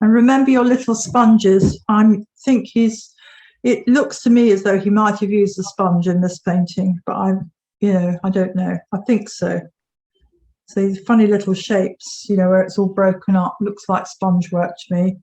And remember your little sponges. It looks to me as though he might have used a sponge in this painting, but I don't know. I think so. So these funny little shapes, where it's all broken up, looks like sponge work to me.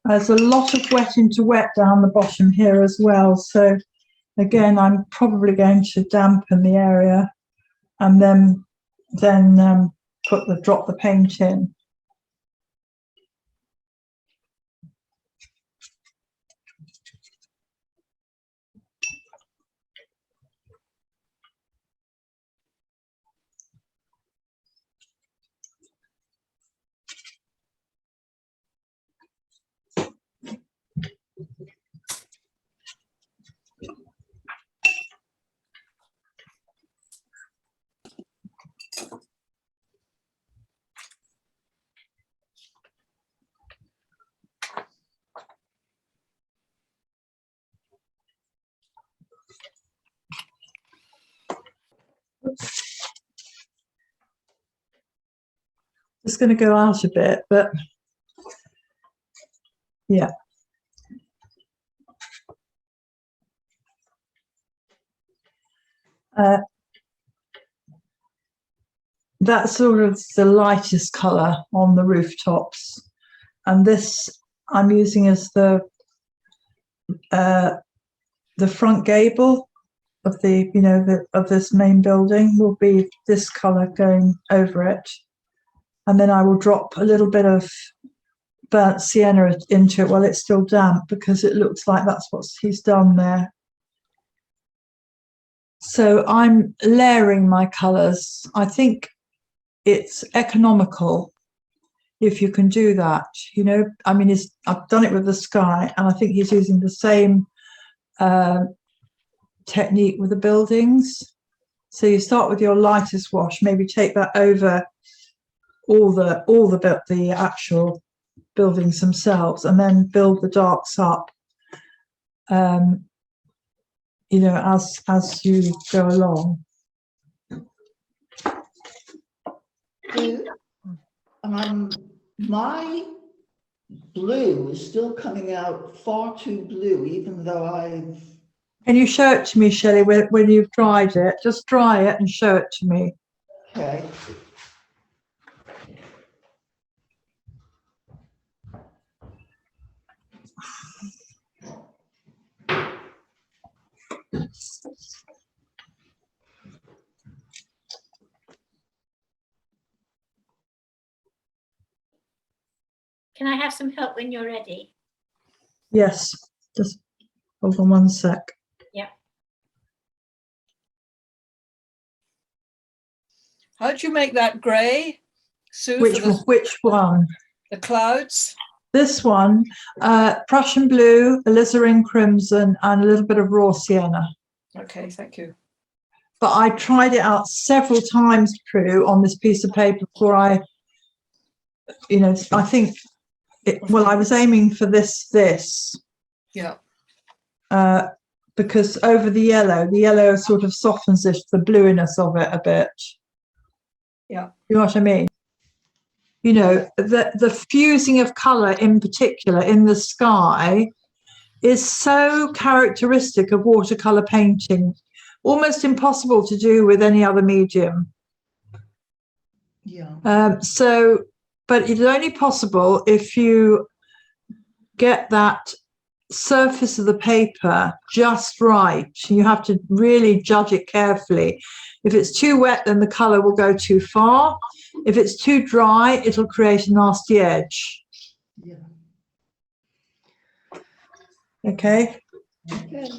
There's a lot of wet into wet down the bottom here as well. So again, I'm probably going to dampen the area and then drop the paint in. Just going to go out a bit, but yeah. That's sort of the lightest colour on the rooftops, and this I'm using as the front gable of of this main building will be this colour going over it, and then I will drop a little bit of burnt sienna into it while it's still damp, because it looks like that's what he's done there. So I'm layering my colours. I think it's economical if you can do that. I mean, I've done it with the sky, and I think he's using the same technique with the buildings. So you start with your lightest wash, maybe take that over all the actual buildings themselves, and then build the darks up as you go along. My blue is still coming out far too blue, even though I've... Can you show it to me, Shelley, when you've dried it? Just dry it and show it to me. Okay. Can I have some help when you're ready? Yes, just hold on one sec. Yeah. How'd you make that grey, Sue? Which one? The clouds? This one, Prussian blue, alizarin crimson, and a little bit of raw sienna. Okay, thank you. But I tried it out several times, Prue, on this piece of paper before I you know, I think, well, I was aiming for this, Yeah. because over the yellow sort of softens it, the bluiness of it a bit. Yeah. You know what I mean? You know, the fusing of colour in particular in the sky is so characteristic of watercolour painting, almost impossible to do with any other medium. Yeah. But it's only possible if you get that surface of the paper just right. You have to really judge it carefully. If it's too wet, then the colour will go too far. If it's too dry, it'll create a nasty edge. Yeah. Okay. Okay.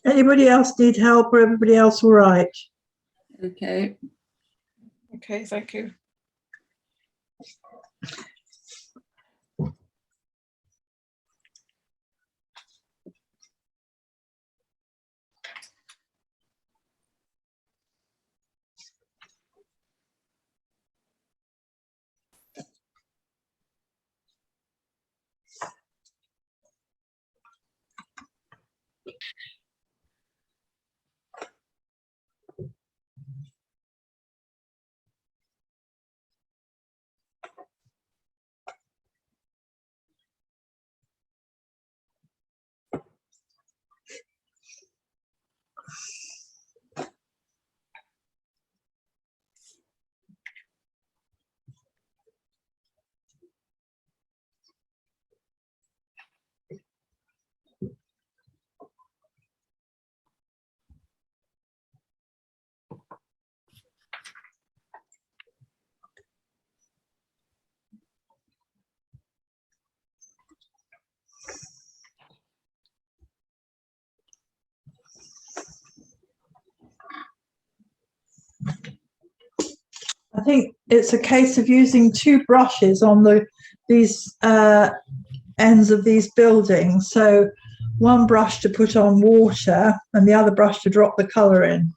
Anybody else need help, or everybody else all right? Okay. Okay, thank you. I think it's a case of using two brushes on these ends of these buildings. So one brush to put on water and the other brush to drop the colour in.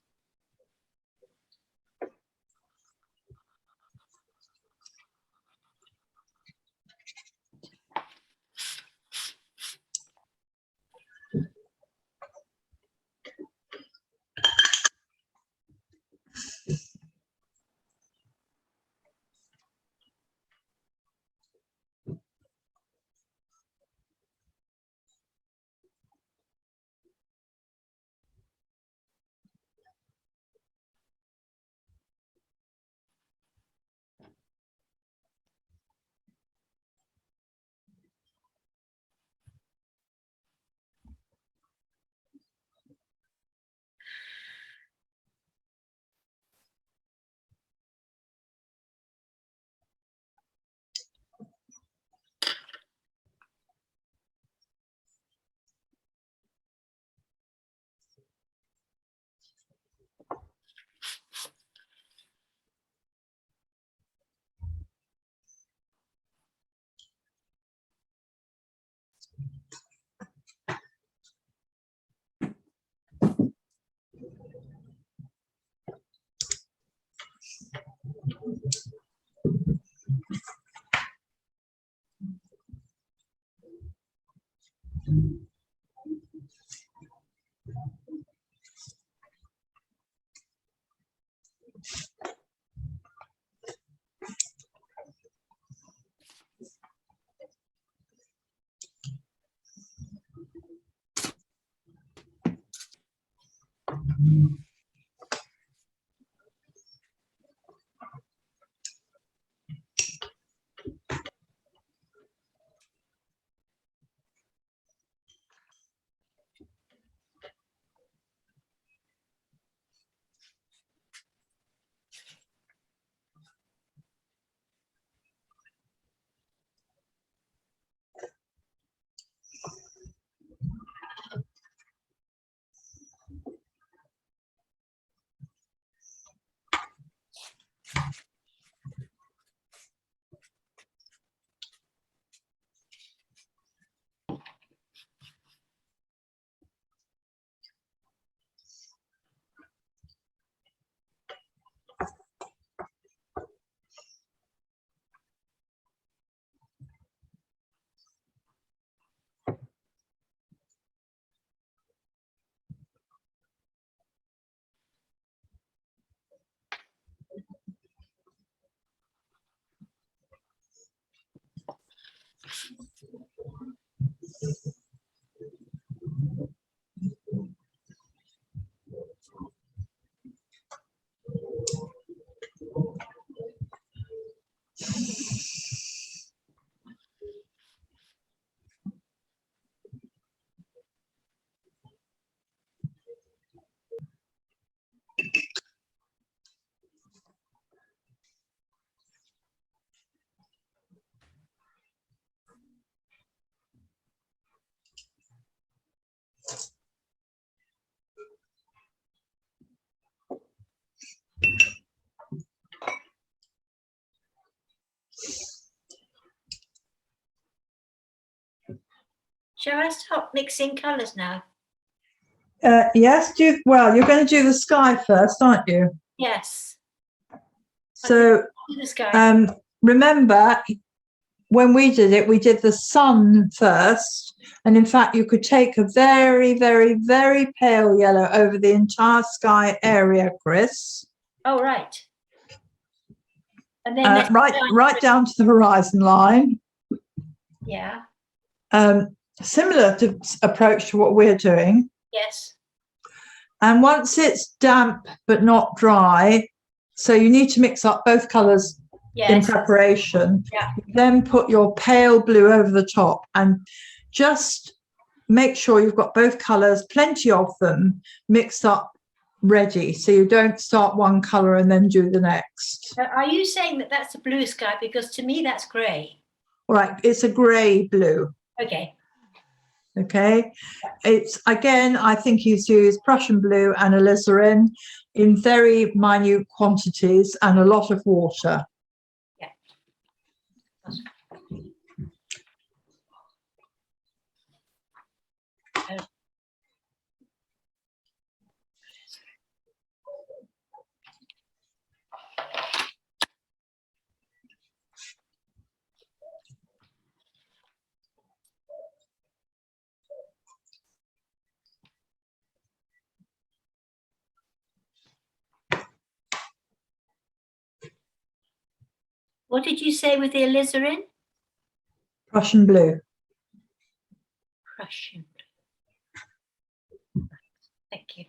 Shall I stop mixing colours now? Yes, well, you're going to do the sky first, aren't you? Yes. So Do the sky. remember, when we did the sun first. And in fact, you could take a very, very, very pale yellow over the entire sky area, Chris. Oh, right. And then Right down to the horizon line. Yeah. Similar to approach to what we're doing. Yes. And once it's damp but not dry, so you need to mix up both colours in Yes. preparation. Yeah. Then put your pale blue over the top and just make sure you've got both colours, plenty of them, mixed up, ready. So you don't start one colour and then do the next. Are you saying that that's a blue sky? Because to me, that's grey. All right, it's a grey blue. Okay. Okay, it's again, I think he's used Prussian blue and alizarin in very minute quantities and a lot of water. Yeah. What did you say with the alizarin? Prussian blue. Prussian. Thank you.